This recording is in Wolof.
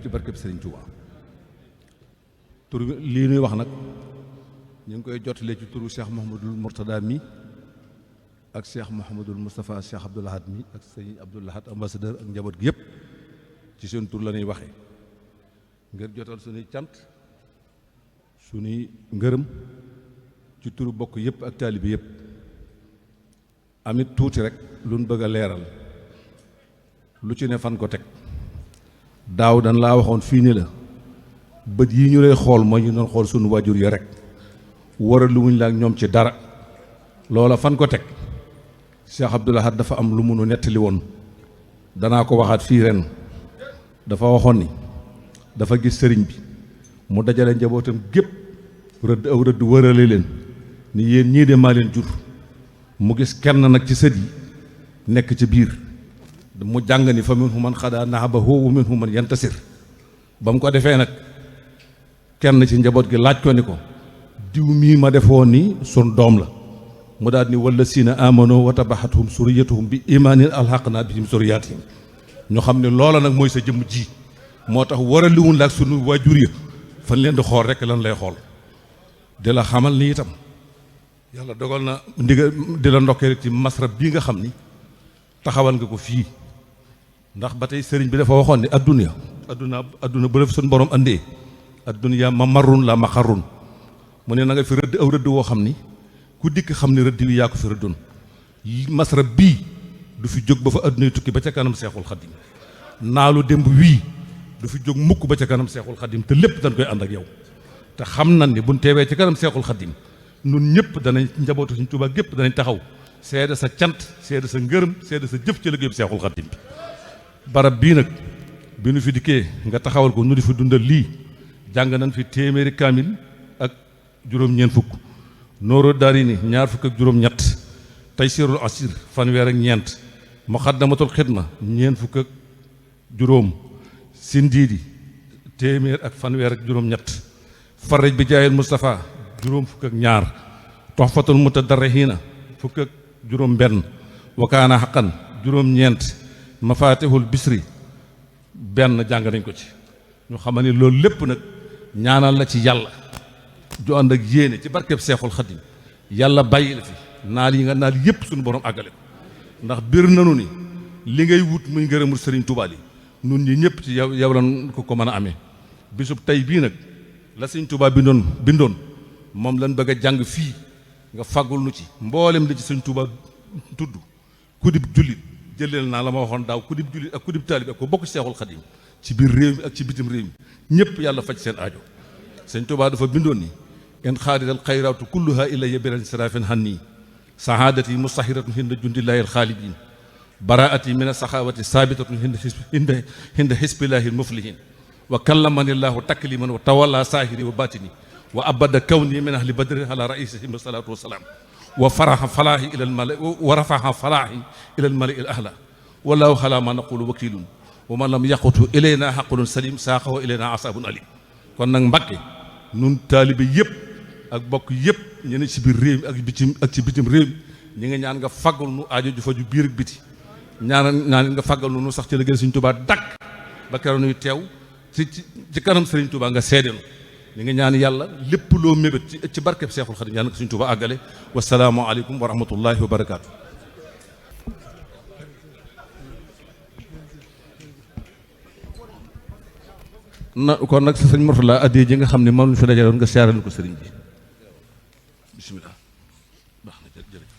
ci barkeb Sëriñ Touba. tur lii nuy wax nag ñu ngi koy jotalee ci turu Cheikh Mouhamadul Mourtada mi ak Cheikh Mouhamadul Moustapha Cheikh Abdoul Ahad mi ak sëñ Abdoul Ahad ambassadeur ak njaboot gi yëpp ci seen tur la ñuy waxee ngir jotal suñuy cant suñuy ngërëm ci turu bokk yëpp ak taalibi yëpp. amit tuuti rek lu ñu bëgg a leeral lu ci ne fan ko teg daaw dan laa waxoon fii ni la bët yi ñu lay xool mooy ñu doon xool sunu waajur ya rek waral lu wuñ la ak ñoom ci dara loola fan ko teg Cheikh Abdoul Ahad dafa am lu munu nettali woon danaa ko waxaat fii ren dafa waxoon ni dafa gis sëriñ bi mu dajale njabootam gépp rëdd aw rëdd wërale leen ni yéen ñii de maa leen jur mu gis kenn nag ci sët yi nekk ci biir mu jàng ni fa minhum man xadaa nahabahu wa minhum man yantasir ba mu ko defee nag kenn ci njaboot gi laaj ko ni ko diw mii ma defoon ni sun doom la mu daal ni walla siina amano wa tabaxathum suriyatuhum bi imaanin alxaqna bihim suriyatihim ñu xam ne loola nag mooy sa jëmm ji moo tax war a liwun la ak sunu waajur ya fan leen di xool rek lan lay xool di la xamal ni itam yàlla dogal na ndigal di la ndokkee ci masrab bii nga xam ni taxawal nga ko fii ndax ba tey sëriñ bi dafa waxoon ni adduna bu la fi suñu borom andee adduna ma marrun la ma xarrun mu ne na nga fi rëdd aw rëdd woo xam ni ku dikk xam ne rëdd wi yaa ko fi rëddoon masrab bii du fi jóg ba fa adduna tukki ba ca kanam seexul xadim naalu démb wii du fi jóg mukk ba ca kanam seexul xadim te lépp dañ koy ànd ak yow te xam nañ ni buñ teewee ci kanam seexul xadim nun ñëpp danañ njabootu Sëriñ Tuubaa gépp danañ taxaw seede sa cant seede sa ngërëm seede sa jëf ci liggéeyu seexul xadim bi barab bii nag bi nu fi dikkee nga taxawal ko nu di fi dundal lii jàng nañ fi téeméeri kaamil ak juróom-ñeent fukk nooro daari ni ñaar fukk ak juróom-ñett taysirul asir fanweer ak ñeent muqaddamatul xidma ñeent fukk ak juróom sindiidi téeméer ak fanweer ak juróom-ñett faraj bi jaayil Moustapha juróom fukk ak ñaar toxfatul mutadarrihina fukk ak juróom benn wakaana xaqan juróom-ñeent mafatihul bisri benn jàng nañ ko ci ñu xam ne loolu lépp nag ñaanal la ci yàlla ju ànd ak yéene ci barkeb seexul xadim yàlla bàyyi la fi naal yi nga naal yépp suñu borom àggale ko ndax bir nanu ni li ngay wut muy ngërëmul Sëriñ Tuubaa yi nun ñi ñëpp ci yow lan ko mën a amee bisub tey bii nag la Sëriñ Tuubaa bindoon moom lan bëgg a jàng fii nga fàggul nu ci mboolem li ci Sëriñ Tuubaa tudd kudib jullit jëleel naa la ma waxoon daaw kudib jullit ak kudib taalib ak ko bokk seexul xadim ci biir réew mi ak ci bitim réew mi ñëpp yàlla faj seen aajo Sëriñ Tuubaa dafa bindoon ni in xaadidal xayraatu kulluha ilayya biran sirafin hanni sahaadati mustahiratun hinda jundillahi alxaalidin baraati min asaxaawati saabitatun hinda xisbillahi almuflihin wa kallamani llahu takliman wa tawalla saahiri wa batini wa abada kawni min ahli badrin ala raisihim salatu wasalaam wa faraha falaahi ila almala wa rafaha falaahi ila almala il ahla wallahu xala ma naqulu wakilun wa man lam yaqutu ilayna xaqulun salim saaqahu ilayna asabun alim kon nag Mbàkke nun taalibe yëpp ak bokk yëpp ñu ne ci biir réew mi ak ci bitim réew mi ñi nga ñaan nga faggal nu aajo ju faju biir ak biti ñaan nga faggal nu sax ci liggéey Sëriñ Tuubaa dakk ba keroog nuy teew ci kanam Sëriñ Tuubaa nga seedenu ñi nga ñaan yàlla lépp loo mébét ci barkeb Seexul Xadiim ñaan ko Sëriñ Tuubaa àggale wasalaamu aleykum wa rahmatullahi wa barakaatu. na kon nag sëñ Mourtala addiya ji nga xam ne moom lañu fi dajaloon nga siyaaral ko sëriñ bi bisimilah baax na jërëjëf